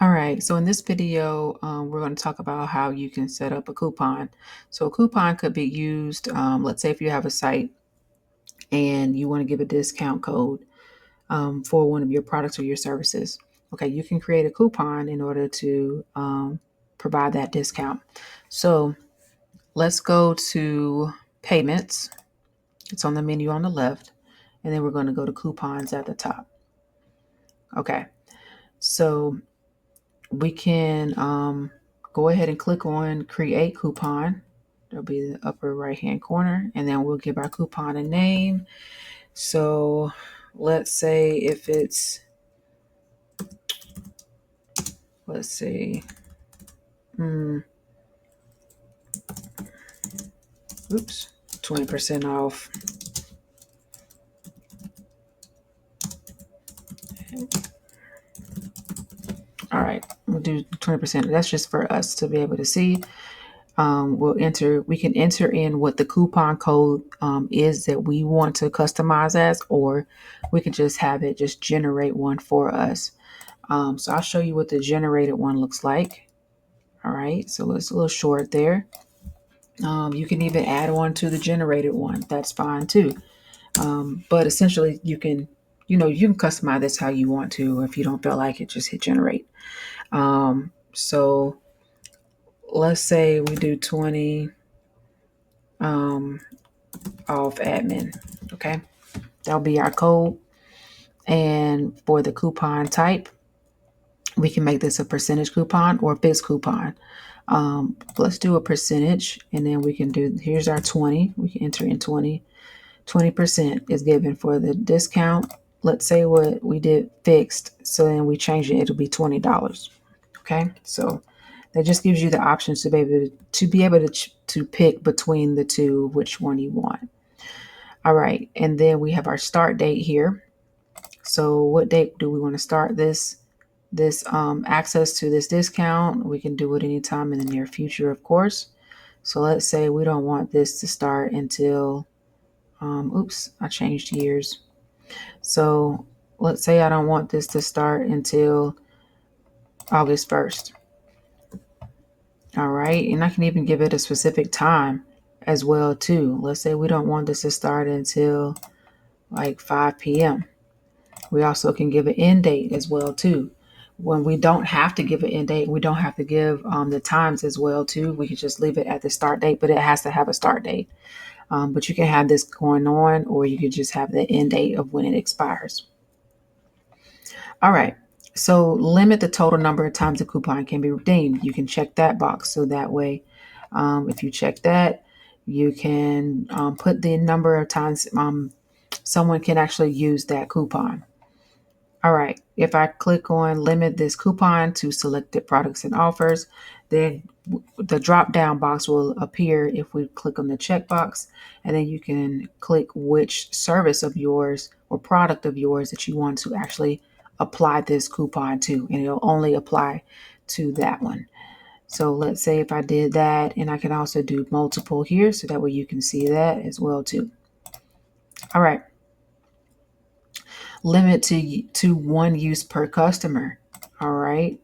All right, so in this video, we're going to talk about how you can set up a coupon. So a coupon could be used, let's say if you have a site and you want to give a discount code for one of your products or your services. Okay, you can create a coupon in order to provide that discount. So let's go to payments. It's on the menu on the left, and then we're going to go to coupons at the top. Okay, so we can go ahead and click on create coupon. There'll be the upper right hand corner, and then we'll give our coupon a name. So let's say if it's, let's see, oops, 20% off. All right, we'll do 20%. That's just for us to be able to see. We can enter in what the coupon code is that we want to customize as, or we can just have it just generate one for us. So I'll show you what the generated one looks like. All right, so it's a little short there. You can even add on to the generated one. That's fine too. But essentially you can customize this how you want to. If you don't feel like it, just hit generate. So let's say we do 20 off admin. Okay, that'll be our code. And for the coupon type, we can make this a percentage coupon or a fixed coupon. Let's do a percentage, and then we can do, here's our 20. We can enter in 20. 20% is given for the discount. Let's say what we did fixed, so then we change it, it'll be $20. Okay, so that just gives you the options to be able to pick between the two, which one you want. All right, and then we have our start date here. So what date do we want to start this access to this discount? We can do it anytime in the near future, of course. So let's say we don't want this to start until, oops, I changed years. So let's say I don't want this to start until August 1st. All right, and I can even give it a specific time as well too. Let's say we don't want this to start until like 5 p.m. We also can give an end date as well too. When we don't have to give an end date, we don't have to give the times as well too. We can just leave it at the start date, but it has to have a start date. But you can have this going on, or you could just have the end date of when it expires. All right. So limit the total number of times a coupon can be redeemed. You can check that box. So that way, if you check that, you can put the number of times someone can actually use that coupon. All right, if I click on limit this coupon to selected products and offers, then the drop down box will appear if we click on the checkbox, and then you can click which service of yours or product of yours that you want to actually apply this coupon to, and it'll only apply to that one. So let's say if I did that, and I can also do multiple here, so that way you can see that as well too. All right. Limit to one use per customer. All right.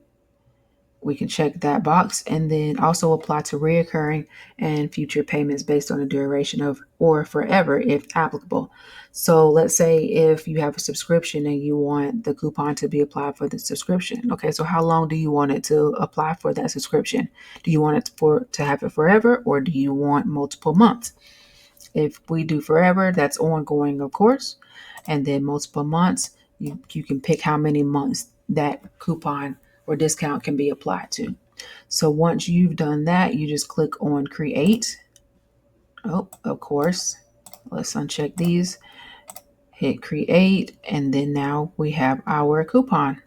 We can check that box, and then also apply to reoccurring and future payments based on the duration of or forever if applicable. So let's say if you have a subscription and you want the coupon to be applied for the subscription. Okay, so how long do you want it to apply for that subscription? Do you want it to have it forever, or do you want multiple months? If we do forever, that's ongoing, of course. And then multiple months, you can pick how many months that coupon or discount can be applied to. So once you've done that, you just click on create. Oh, of course. Let's uncheck these. Hit create, and then now we have our coupon.